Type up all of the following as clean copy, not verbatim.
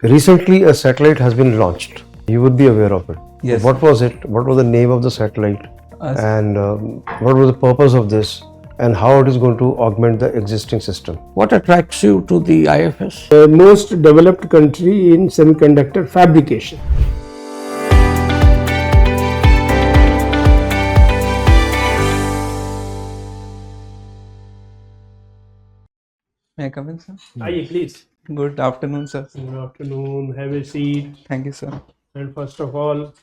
Recently, a satellite has been launched. You would be aware of it. Yes. What was it? What was the name of the satellite? And what was the purpose of this? And how it is going to augment the existing system? What attracts you to the IFS? The most developed country in semiconductor fabrication. May I come in, sir? Please. Good afternoon, sir. Good afternoon. Have a seat. Thank you, sir. And first of all,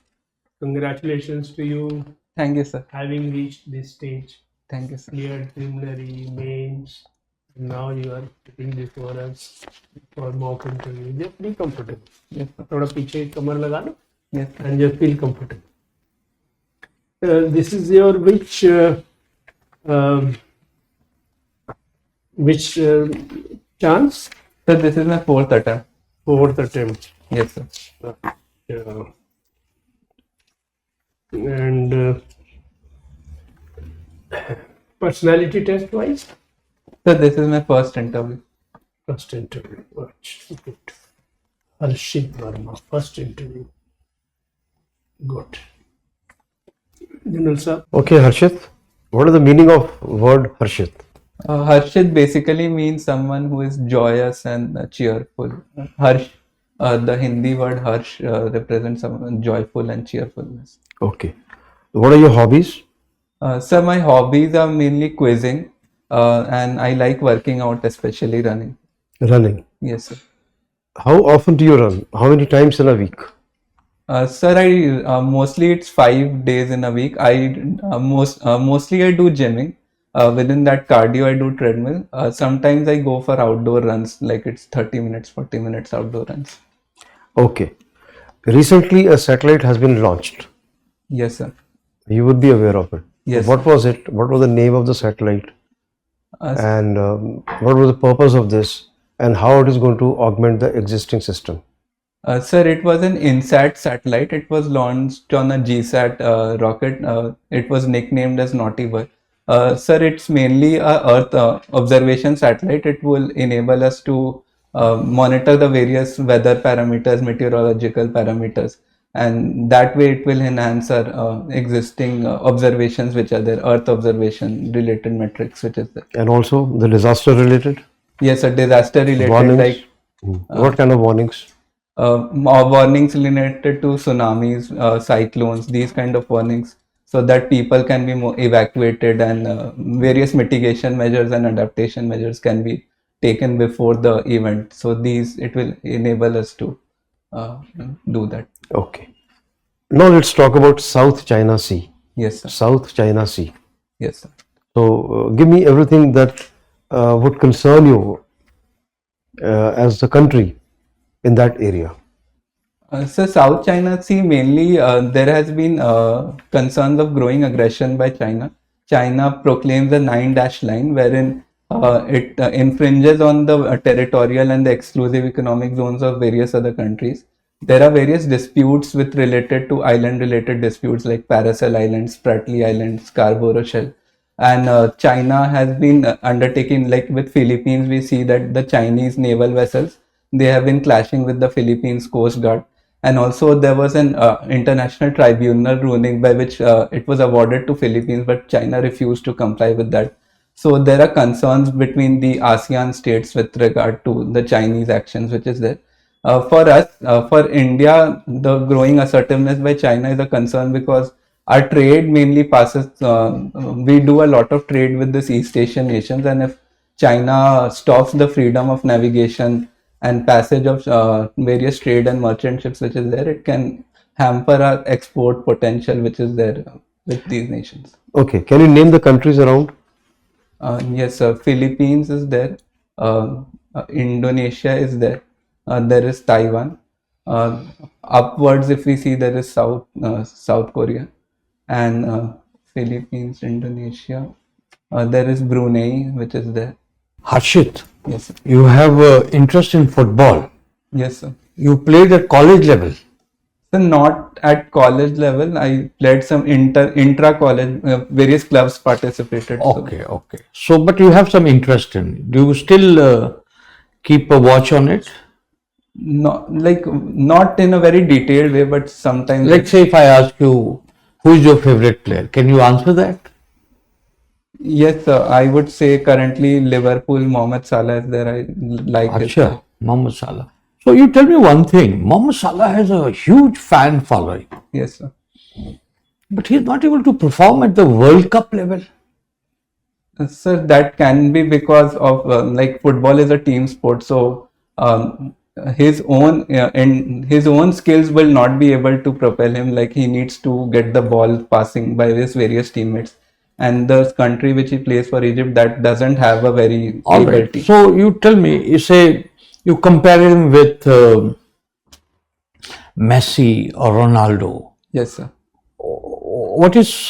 congratulations to you Thank you, sir. having reached this stage. Thank you, sir. Cleared preliminary, mains. And now you are sitting before us for mock interview. Just be comfortable. Yes, sir. थोड़ा पीछे कमर लगा लो Yes, sir. and just feel comfortable. This is your which chance? Sir, this is my fourth attempt. Fourth attempt. Yes, sir. Yeah. And personality test wise, Sir, this is my first interview. first interview. Good. Harshit Verma, first interview. Good. General sir, Okay, Harshit. What is the meaning of word Harshit? Harshit basically means someone who is joyous and cheerful. Harsh, the Hindi word Harsh represents someone joyful and cheerfulness. Okay. What are your hobbies? Sir, my hobbies are mainly quizzing and I like working out, especially running. Running. Yes, sir. How often do you run? How many times in a week? Sir, I mostly it's 5 days in a week. Mostly I do gymming. Within that cardio, I do treadmill. Sometimes I go for outdoor runs, like it's 30 minutes, 40 minutes outdoor runs. Okay. Recently, a satellite has been launched. Yes, sir. You would be aware of it. Yes. What was it? What was the name of the satellite? And what was the purpose of this? And how it is going to augment the existing system? Sir, it was an INSAT satellite. It was launched on a GSAT rocket. It was nicknamed as Naughty Boy. Sir, it's mainly a Earth observation satellite. It will enable us to monitor the various weather parameters, meteorological parameters, and that way it will enhance our existing observations, which are there, Earth observation related metrics, which is there. And also the disaster related? Yes, sir, disaster related, Warnings? like What kind of warnings? warnings related to tsunamis, cyclones, these kind of warnings, so that people can be more evacuated, and various mitigation measures and adaptation measures can be taken before the event. So it will enable us to do that. Okay. Now let's talk about South China Sea. Yes, sir. South China Sea. Yes, sir. So give me everything that would concern you as a country in that area. So South China Sea, mainly there has been concerns of growing aggression by China. China proclaims a 9-dash line wherein it infringes on the territorial and the exclusive economic zones of various other countries. There are various disputes related to island related disputes like Paracel Island, Spratly Island, Scarborough Shoal. And China has been undertaking, like with Philippines, we see that the Chinese naval vessels, they have been clashing with the Philippines Coast Guard. And also there was an international tribunal ruling by which it was awarded to Philippines, but China refused to comply with that. So there are concerns between the ASEAN states with regard to the Chinese actions, which is there. For us, for India, the growing assertiveness by China is a concern because our trade mainly passes, we do a lot of trade with these East Asian nations, and if China stops the freedom of navigation and passage of various trade and merchant ships which is there, it can hamper our export potential which is there with these nations. Okay. Can you name the countries around? Yes, sir. Philippines is there. Indonesia is there. There is Taiwan. Upwards, if we see, there is South Korea, and Philippines, Indonesia. There is Brunei, which is there. Harshit, Yes, sir. you have interest in football. Yes, sir. You played at college level. So not at college level. I played some intra-college, various clubs participated. Okay. So, but you have some interest in. Do you still keep a watch on it? Not in a very detailed way, but sometimes Let's say if I ask you, who is your favorite player? Can you answer that? yes, I would say currently Liverpool, Mohamed Salah is there. I like his play. Acha, Mohamed Salah. So you tell me one thing, Mohamed Salah has a huge fan following, Yes, sir. but he's not able to perform at the World Cup level. Sir, that can be because of like football is a team sport, so his own skills will not be able to propel him. Like he needs to get the ball passing by his various teammates, and the country which he plays for, Egypt, that doesn't have a very All able right. team. So you tell me, you compare him with Messi or Ronaldo. Yes, sir. What is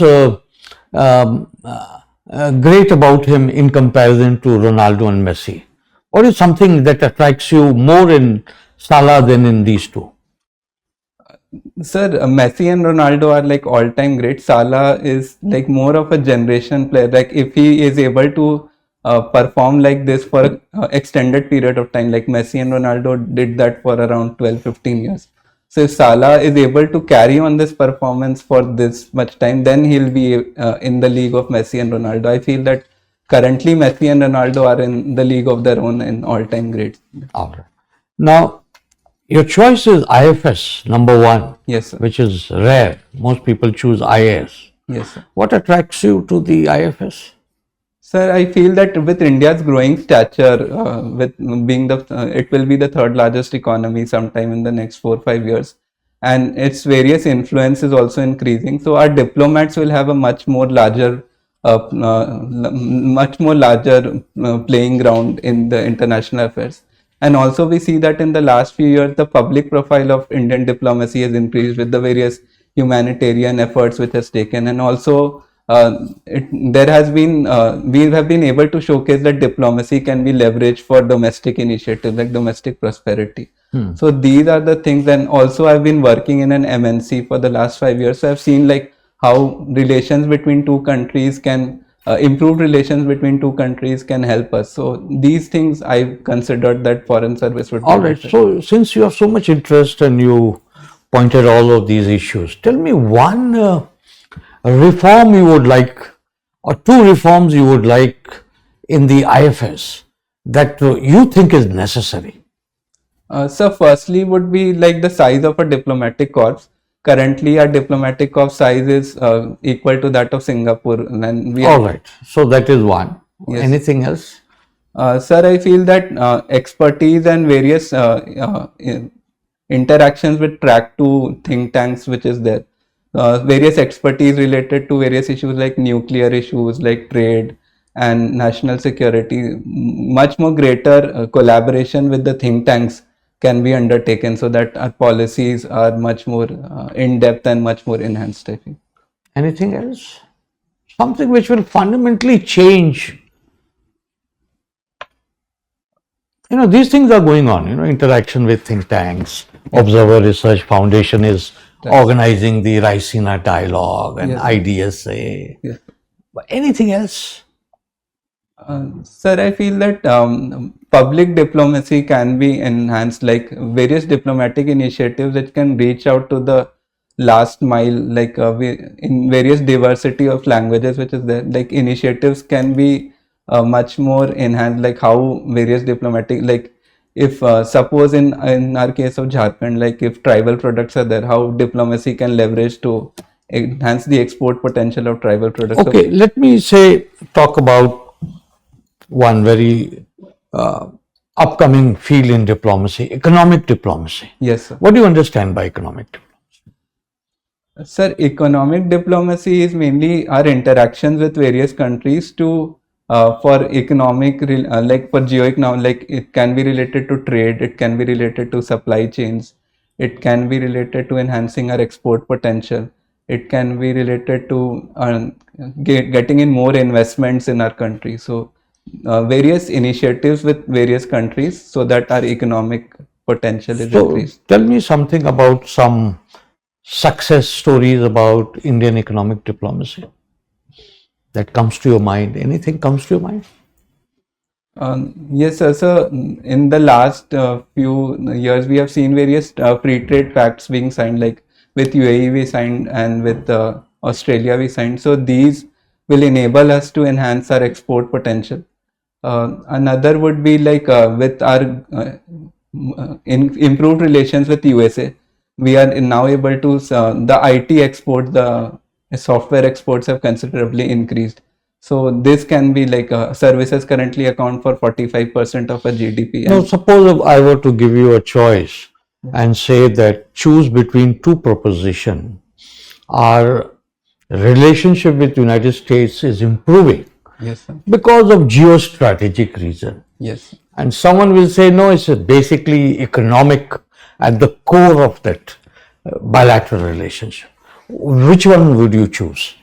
great about him in comparison to Ronaldo and Messi? What is something that attracts you more in Salah than in these two? Sir, Messi and Ronaldo are like all-time great. Salah is like more of a generation player. Like if he is able to perform like this for an extended period of time, like Messi and Ronaldo did that for around 12-15 years. So if Salah is able to carry on this performance for this much time, then he'll be in the league of Messi and Ronaldo. I feel that currently Messi and Ronaldo are in the league of their own and all-time greats. All right. Now, your choice is IFS, number one, Yes, sir. which is rare. Most people choose IAS. Yes, sir. What attracts you to the IFS? Sir, I feel that with India's growing stature, with being it will be the third largest economy sometime in the next 4 or 5 years, and its various influence is also increasing. So our diplomats will have a much more larger, playing ground in the international affairs. And also we see that in the last few years, the public profile of Indian diplomacy has increased with the various humanitarian efforts which has taken, and also there has been we have been able to showcase that diplomacy can be leveraged for domestic initiatives like domestic prosperity. So these are the things. And also I've been working in an MNC for the last 5 years, so I've seen like how relations between two countries can improved relations between two countries can help us. So these things I considered that foreign service would be All right. better. So, since you have so much interest and you pointed all of these issues, tell me one reform you would like, or two reforms you would like in the IFS that you think is necessary. So firstly would be like the size of a diplomatic corps. Currently our diplomatic corps size is equal to that of Singapore, and we All right. So that is one. Yes. Anything else? Sir, I feel that expertise and various interactions with track two think tanks which is there. Various expertise related to various issues like nuclear issues, like trade and national security. Much more greater collaboration with the think tanks can be undertaken so that our policies are much more in depth and much more enhanced, I think. Anything else? Something which will fundamentally change. These things are going on, interaction with think tanks. Observer Research Foundation is organizing the Raisina dialogue and Yes. IDSA. Yes. But anything else? Sir, I feel that public diplomacy can be enhanced, like various diplomatic initiatives that can reach out to the last mile, like in various diversity of languages which is there. Like initiatives can be much more enhanced, like how various diplomatic, like if suppose in our case of Jharkhand, like if tribal products are there, how diplomacy can leverage to enhance the export potential of tribal products. So Okay, let me talk about one very upcoming field in diplomacy, economic diplomacy. yes, sir. What do you understand by economic diplomacy? Sir, economic diplomacy is mainly our interactions with various countries to for economic, like for geo-economic, like it can be related to trade, it can be related to supply chains, it can be related to enhancing our export potential, it can be related to getting in more investments in our country. So various initiatives with various countries so that our economic potential is So, increased. tell me something about some success stories about Indian economic diplomacy that comes to your mind. Anything comes to your mind? Yes, sir. So in the last few years, we have seen various free trade pacts being signed, like with UAE we signed and with Australia we signed. So these will enable us to enhance our export potential. Another would be like with our improved relations with USA, we are now able to the IT export, the software exports have considerably increased. So this can be like services currently account for 45% of a GDP. Now, And suppose if I were to give you a choice and say that choose between two proposition, our relationship with United States is improving yes, sir. because of geostrategic reason. Yes. And someone will say, no, it's basically economic at the core of that bilateral relationship. Which one would you choose?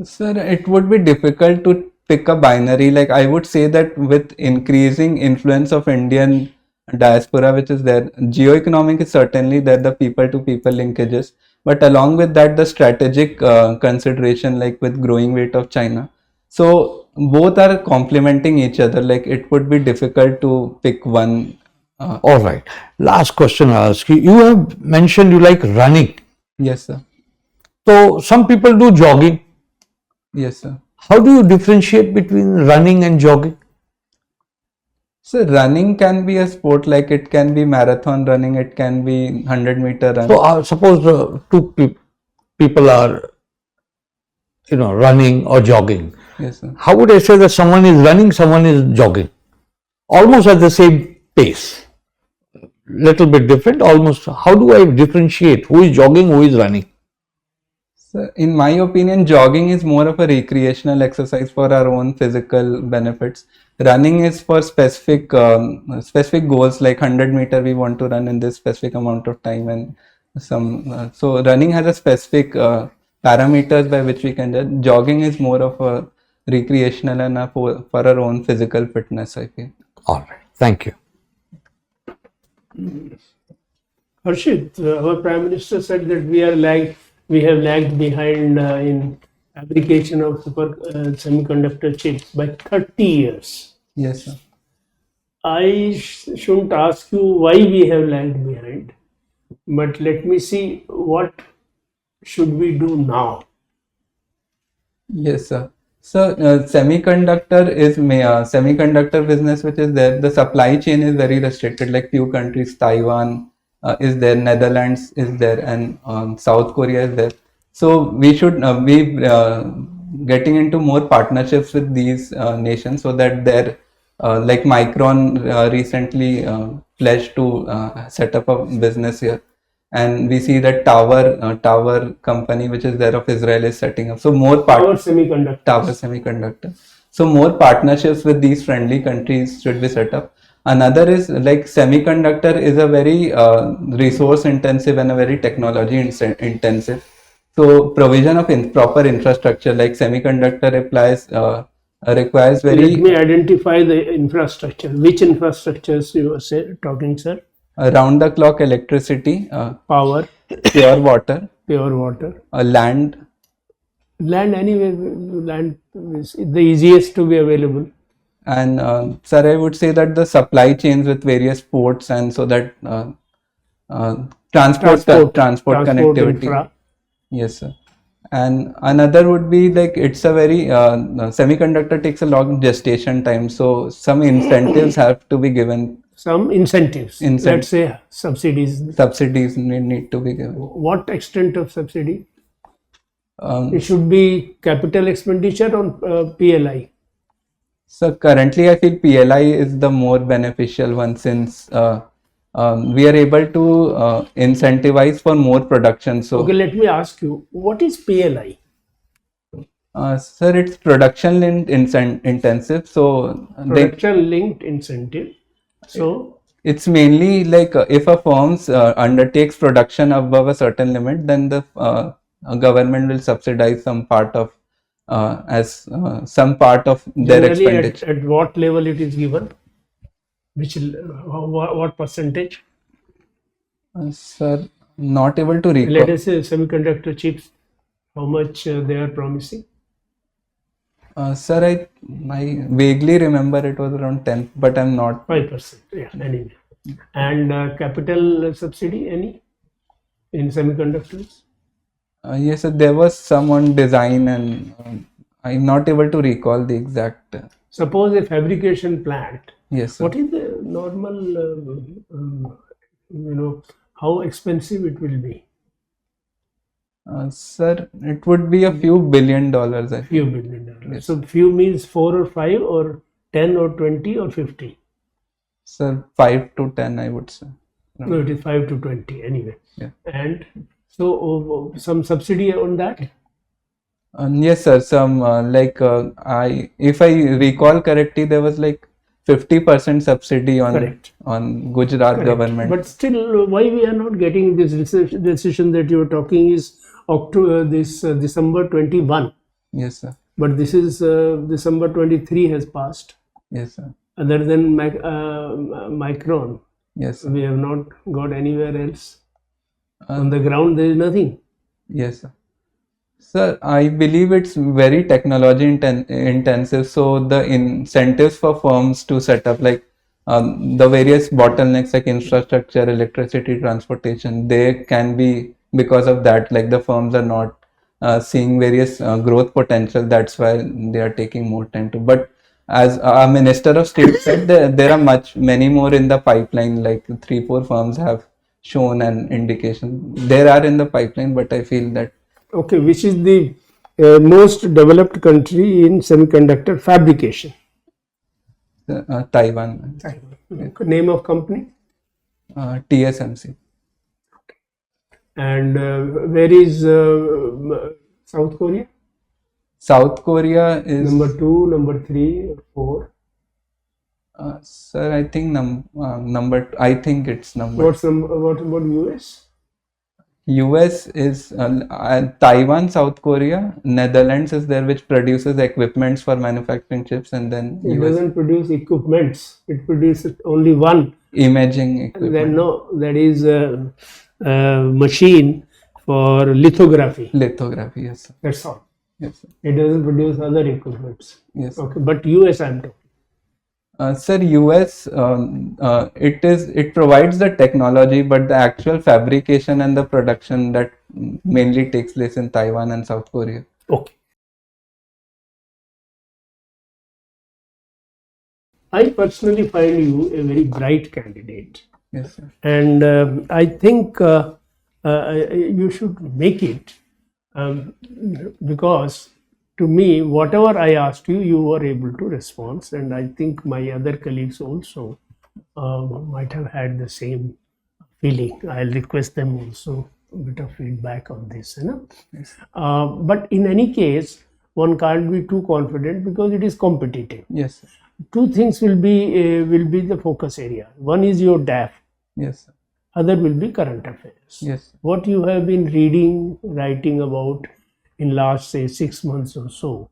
Sir, it would be difficult to pick a binary. Like I would say that with increasing influence of Indian diaspora, which is there, geoeconomic is certainly there, the people-to-people linkages. But along with that, the strategic consideration, like with growing weight of China. So both are complementing each other. Like it would be difficult to pick one. All right. Last question I'll ask you. You have mentioned you like running. Yes, sir. So some people do jogging. Yes, sir. How do you differentiate between running and jogging? So running can be a sport, like it can be marathon running, it can be 100-meter run. So suppose people are, running or jogging. Yes, sir. How would I say that someone is running, someone is jogging? Almost at the same pace. Little bit different, almost. How do I differentiate who is jogging, who is running? So in my opinion, jogging is more of a recreational exercise for our own physical benefits. Running is for specific goals, like 100-meter we want to run in this specific amount of time, and some so running has a specific parameters by which we can judge. Jogging is more of a recreational and for our own physical fitness, I feel. All right, thank you. Harshit, our Prime Minister said that we have lagged behind in fabrication of semiconductor chips by 30 years. Yes, sir. I shouldn't ask you why we have lagged behind, but let me see what should we do now. Yes, sir. So semiconductor is semiconductor business, which is there. The supply chain is very restricted. Like few countries, Taiwan is there, Netherlands is there, and South Korea is there. So we should be getting into more partnerships with these nations, so that they're like Micron recently pledged to set up a business here. And we see that tower company which is there of Israel is setting up. So more Tower Semiconductor. Tower Semiconductor. So more partnerships with these friendly countries should be set up. Another is like semiconductor is a very resource intensive and a very technology intensive. So provision of proper infrastructure like semiconductor requires very. Let me identify the infrastructure. Which infrastructures you were talking, sir? Round the clock electricity, Power, pure water, land. Land anyway, land is the easiest to be available. And sir, I would say that the supply chains with various ports, and so that transport connectivity. Infra. Yes, sir. And another would be like it's a very semiconductor takes a long gestation time, so some incentives have to be given. Some incentives. Let's say subsidies. Subsidies need to be given. What extent of subsidy? It should be capital expenditure on PLI. So currently I feel PLI is the more beneficial one, since we are able to incentivize for more production. So okay, let me ask you, what is PLI? Sir, it's production linked intensive. So production linked incentive. So it's mainly like if a firm undertakes production above a certain limit, then the government will subsidize some part of some part of their expenditure. At what level it is given? What percentage? Sir, not able to recall. Let us say semiconductor chips, how much they are promising? Sir, I vaguely remember it was around 10, but I'm not. 5%. Yeah, anyway. And capital subsidy, any in semiconductors? Yes, sir, there was some on design, and I'm not able to recall the exact. Suppose a fabrication plant. Yes, sir. What is the normal, how expensive it will be? Sir, it would be a few $billion, I think. Few $billion. Yes. So few means 4 or 5 or 10 or 20 or 50. Sir, 5 to 10, I would say. No, it is 5 to 20 anyway. Yeah. And so some subsidy on that? Yes, sir. Some if I recall correctly, there was like 50% subsidy on Correct. Gujarat Correct. government. But still, why we are not getting this decision that you are talking is October, December 21. Yes, sir. But this is December 23 has passed. Yes, sir. Other than Micron, Yes, sir. we have not got anywhere else. On the ground, there is nothing. Yes, sir. Sir, I believe it's very technology intensive, so the incentives for firms to set up like the various bottlenecks like infrastructure, electricity, transportation, they can be because of that, like the firms are not seeing various growth potential. That's why they are taking more time to. But as our Minister of State said, there are many more in the pipeline, like 3-4 firms have shown an indication. There are in the pipeline, but I feel that. Okay, which is the most developed country in semiconductor fabrication? Taiwan. Name of company? TSMC. And where is South Korea? South Korea is Number 2, number 3, or 4? sir, I think I think it's number. What about US? US is Taiwan, South Korea, Netherlands is there, which produces equipments for manufacturing chips, and then It US doesn't produce equipments. It produces only one. imaging equipment. Then no, that is a machine for lithography. Lithography, yes, sir. That's all. Yes, sir. It doesn't produce other equipments. Yes, sir. Okay, but US I'm talking. Sir, US, it provides the technology, but the actual fabrication and the production that mainly takes place in Taiwan and South Korea. Okay. I personally find you a very bright candidate, Yes, sir. and I think you should make it because to me, whatever I asked you, you were able to respond, and I think my other colleagues also might have had the same feeling. I'll request them also a bit of feedback on this, you know. Yes. But in any case, one can't be too confident because it is competitive. Yes, sir. Two things will be the focus area. One is your DAF, Yes, sir. other will be current affairs. Yes. What you have been reading, writing about in last say 6 months or so,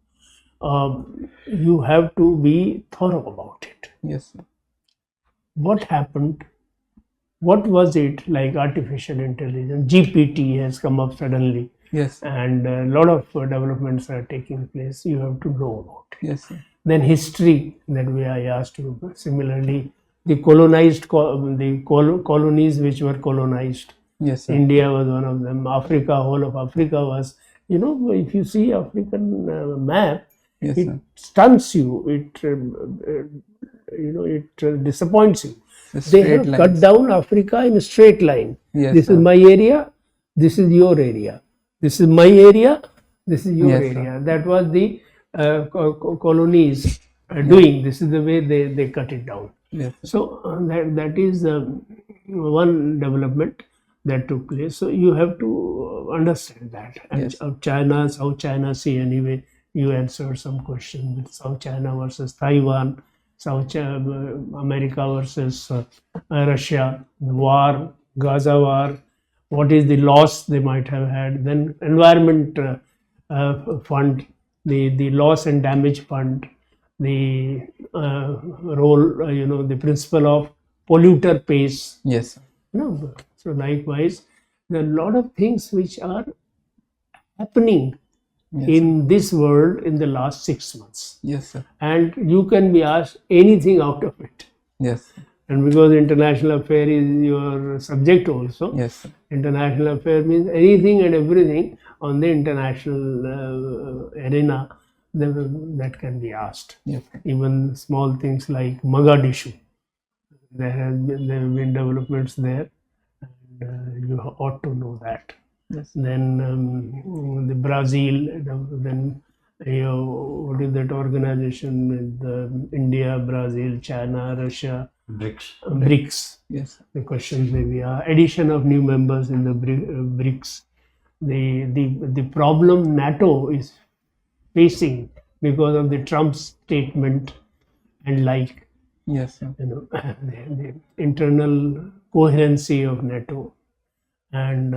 you have to be thorough about it. Yes, sir. What happened? What was it like? Artificial intelligence, GPT has come up suddenly, Yes, sir. and a lot of developments are taking place. You have to know about it. Yes, sir. Then history, that way I asked you. Similarly, the colonies which were colonized. Yes, sir. India was one of them. Africa, whole of Africa was, if you see African map, Yes, it sir. stuns you. It disappoints you. The They straight have lines. cut down Africa in a straight line. Yes, This sir. is my area. This is your area. This is my area. This is your Yes, sir. area. That was the colonies doing. This is the way they cut it down. Yes, sir. So that is one development that took place. So you have to understand that. And Yes. South China Sea, anyway, you answered some questions with South China versus Taiwan, America versus Russia, the war, Gaza war, what is the loss they might have had, then environment fund, the loss and damage fund, the role, the principle of polluter pays. Yes, sir. So likewise, there are a lot of things which are happening in this world in the last 6 months. Yes, sir. And you can be asked anything out of it. Yes. And because international affair is your subject also, Yes, sir. international affair means anything and everything on the international arena that can be asked. Yes. Even small things like Mogadishu, there have been developments there, and you ought to know that. Yes. Then the Brazil, then what is that organization with India, Brazil, China, Russia, BRICS. Yes. The questions may be addition of new members in the BRICS. The problem NATO is facing because of the Trump statement and like, Yes, sir. the internal coherency of NATO, and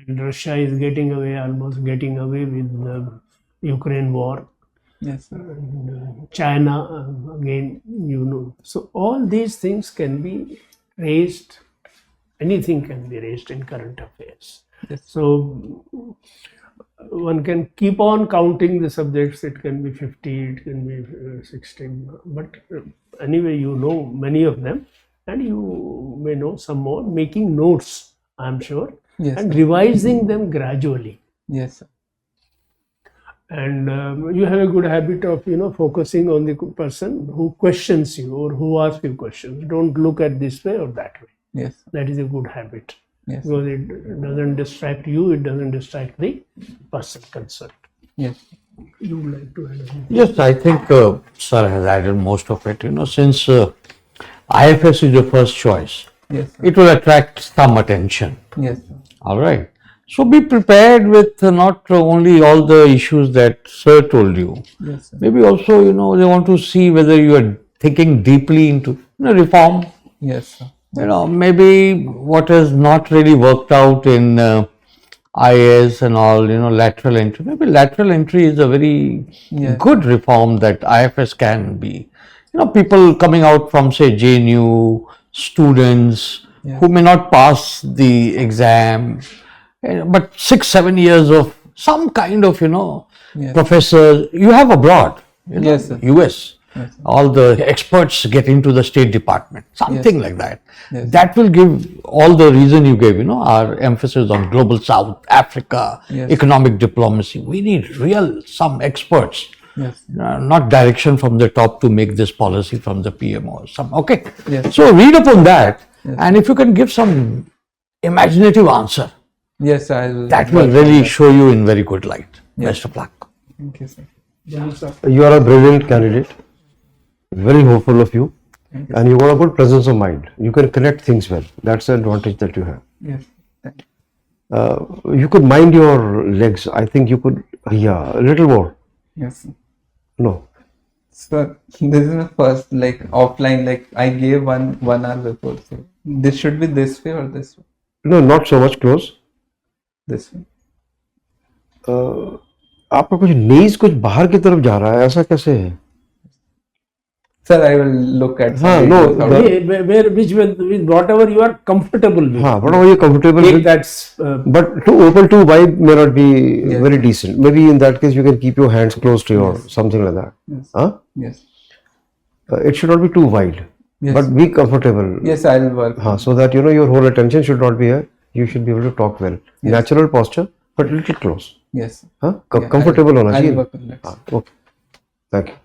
Russia is almost getting away with the Ukraine war. Yes, sir. And China, again, so all these things can be raised, anything can be raised in current affairs. Yes. So one can keep on counting the subjects, it can be 50, it can be 16, but anyway, many of them, and you may know some more, making notes, I'm sure, Yes, and sir. revising them gradually. Yes, sir. And you have a good habit of focusing on the person who questions you or who asks you questions. Don't look at this way or that way. Yes. That is a good habit, Yes. because it doesn't distract you, it doesn't distract the person concerned. Yes. You would like to add anything? Yes, I think sir has added most of it. Since IFS is the first choice, Yes, sir. it will attract some attention. Yes, sir. All right. So be prepared with not only all the issues that sir told you. Yes, sir. Maybe also, they want to see whether you are thinking deeply into reform. Yes, sir. Maybe what has not really worked out in IAS and all, lateral entry. Maybe lateral entry is a very Yes. good reform that IFS can be. People coming out from, say, JNU, students Yeah. who may not pass the exam, but 6-7 years of some kind of, Yes. professor you have abroad, Yes, sir. US. Yes, sir. All the experts get into the State Department, something like that. Yes. That will give all the reason you gave, our emphasis on global South, Africa, Yes. economic diplomacy. We need some experts, Yes. not direction from the top to make this policy from the PMO. Okay. Yes. So read upon that, Yes. and if you can give some imaginative answer, Yes, I'll. that will really show you in very good light. Best of luck. Thank you, sir. You are a brilliant candidate, very hopeful of you, and you got a good presence of mind. You can connect things well. That's the advantage that you have. Yes. Thank you. You could mind your legs. I think you could, a little more. Yes, sir. No. Sir, this is my first offline. I gave one hour before. So this should be this way or this way? No, not so much close. This way. आपका कुछ नीज कुछ बाहर की तरफ जा रहा है, ऐसा कैसे है? Sir, I will look at. हाँ, some no, videos how to- With whatever you are comfortable with. हाँ, whatever you're comfortable Take with. that's But too open too wide may not be Yes. very decent. Maybe in that case you can keep your hands close to your something like that. Yes. Huh? Yes. It should not be too wide, Yes. but be comfortable. Yes, I'll work. So that your whole attention should not be here. You should be able to talk well. Yes. Natural posture, but little close. Yes. Huh? Yeah, Comfortable होना I'll चाहिए. work on that. Okay. Thank you.